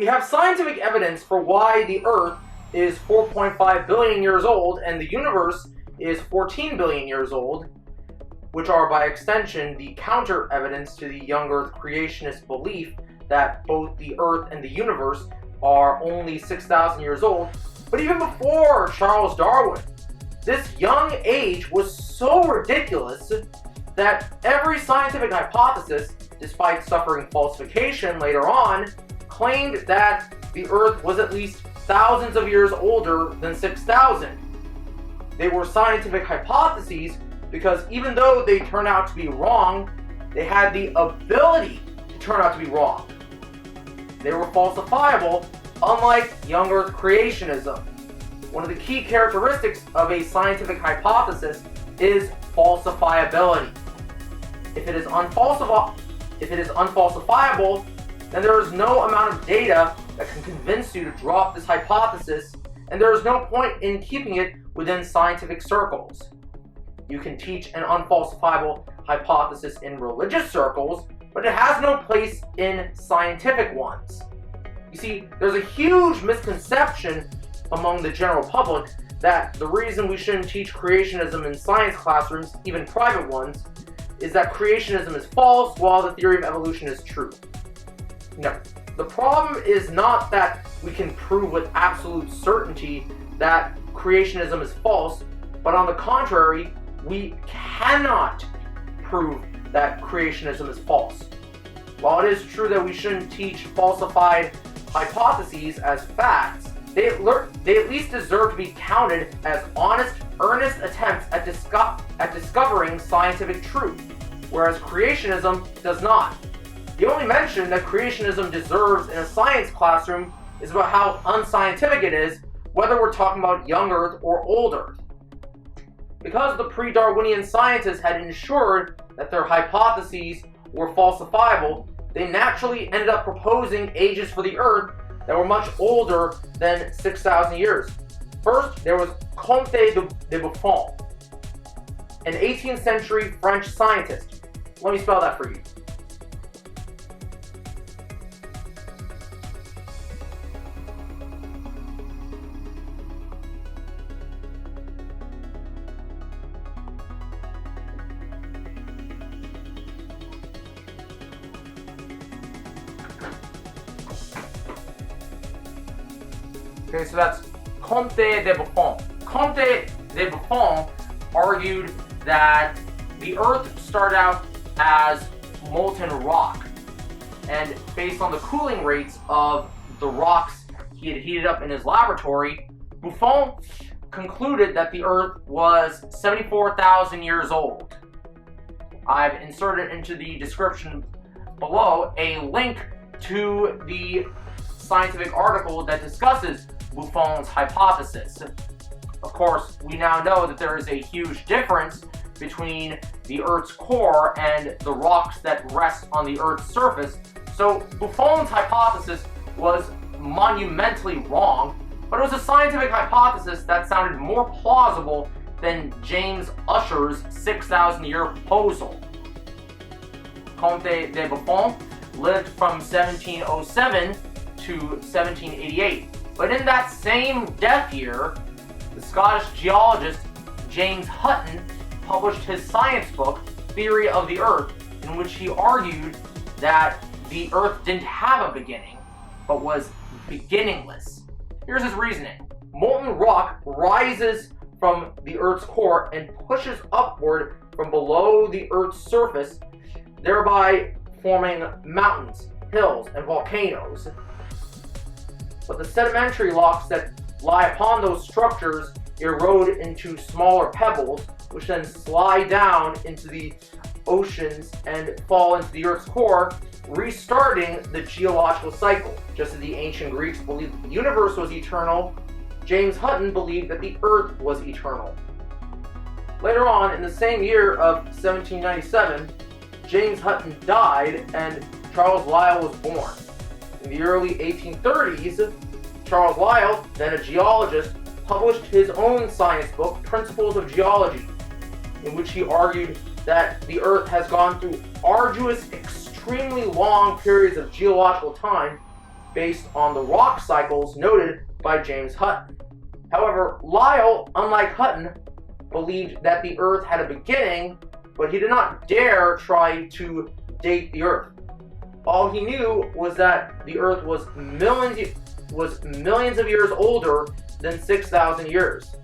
We have scientific evidence for why the Earth is 4.5 billion years old and the universe is 14 billion years old, which are by extension the counter evidence to the young Earth creationist belief that both the Earth and the universe are only 6,000 years old. But even before Charles Darwin, this young age was so ridiculous that every scientific hypothesis, despite suffering falsification later on, claimed that the Earth was at least thousands of years older than 6,000. They were scientific hypotheses because even though they turned out to be wrong, they had the ability to turn out to be wrong. They were falsifiable, unlike young Earth creationism. One of the key characteristics of a scientific hypothesis is falsifiability. If it is unfalsifiable, then there is no amount of data that can convince you to drop this hypothesis, and there is no point in keeping it within scientific circles. You can teach an unfalsifiable hypothesis in religious circles, but it has no place in scientific ones. You see, there's a huge misconception among the general public that the reason we shouldn't teach creationism in science classrooms, even private ones, is that creationism is false while the theory of evolution is true. No. The problem is not that we can prove with absolute certainty that creationism is false, but on the contrary, we cannot prove that creationism is false. While it is true that we shouldn't teach falsified hypotheses as facts, they at least deserve to be counted as honest, earnest attempts at discovering scientific truth, whereas creationism does not. The only mention that creationism deserves in a science classroom is about how unscientific it is, whether we're talking about young Earth or old Earth. Because the pre-Darwinian scientists had ensured that their hypotheses were falsifiable, they naturally ended up proposing ages for the Earth that were much older than 6,000 years. First, there was Comtes de Buffon, an 18th century French scientist. Let me spell that for you. Okay, so that's Comtes de Buffon. Comtes de Buffon argued that the Earth started out as molten rock, and based on the cooling rates of the rocks he had heated up in his laboratory, Buffon concluded that the Earth was 74,000 years old. I've inserted into the description below a link to the scientific article that discusses Buffon's hypothesis. Of course, we now know that there is a huge difference between the Earth's core and the rocks that rest on the Earth's surface, so Buffon's hypothesis was monumentally wrong, but it was a scientific hypothesis that sounded more plausible than James Ussher's 6,000-year proposal. Comte de Buffon lived from 1707 to 1788. But in that same death year, the Scottish geologist James Hutton published his science book, Theory of the Earth, in which he argued that the Earth didn't have a beginning, but was beginningless. Here's his reasoning. Molten rock rises from the Earth's core and pushes upward from below the Earth's surface, thereby forming mountains, hills, and volcanoes. But the sedimentary rocks that lie upon those structures erode into smaller pebbles, which then slide down into the oceans and fall into the Earth's core, restarting the geological cycle. Just as the ancient Greeks believed that the universe was eternal, James Hutton believed that the Earth was eternal. Later on, in the same year of 1797, James Hutton died and Charles Lyell was born. In the early 1830s, Charles Lyell, then a geologist, published his own science book, Principles of Geology, in which he argued that the Earth has gone through arduous, extremely long periods of geological time, based on the rock cycles noted by James Hutton. However, Lyell, unlike Hutton, believed that the Earth had a beginning, but he did not dare try to date the Earth. All he knew was that the Earth was millions of years older than 6,000 years.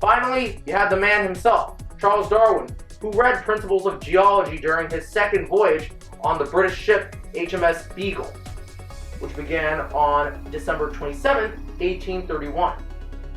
Finally, you had the man himself, Charles Darwin, who read Principles of Geology during his second voyage on the British ship HMS Beagle, which began on December 27, 1831.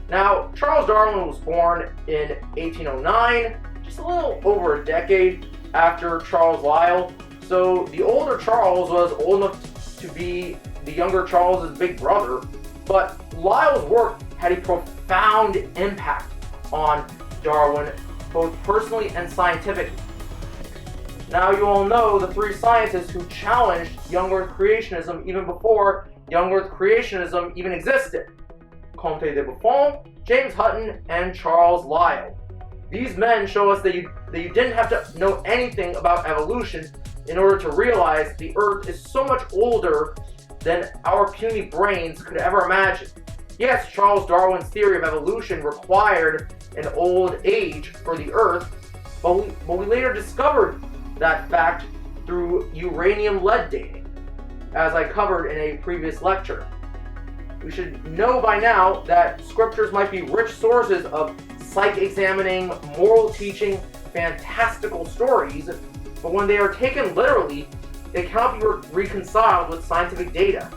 Now, Charles Darwin was born in 1809, just a little over a decade after Charles Lyell, so the older Charles was old enough to be the younger Charles's big brother, but Lyell's work had a profound impact on Darwin, both personally and scientifically. Now you all know the three scientists who challenged young Earth creationism even before young Earth creationism even existed: Comptes de Buffon, James Hutton, and Charles Lyell. These men show us that you didn't have to know anything about evolution in order to realize the Earth is so much older than our puny brains could ever imagine. Yes, Charles Darwin's theory of evolution required an old age for the Earth, but we later discovered that fact through uranium-lead dating, as I covered in a previous lecture. We should know by now that scriptures might be rich sources of psych-examining, moral-teaching, fantastical stories, but when they are taken literally, they cannot be reconciled with scientific data.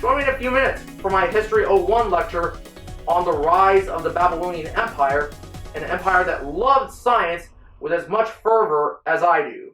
Join me in a few minutes for my History 01 lecture on the rise of the Babylonian Empire, an empire that loved science with as much fervor as I do.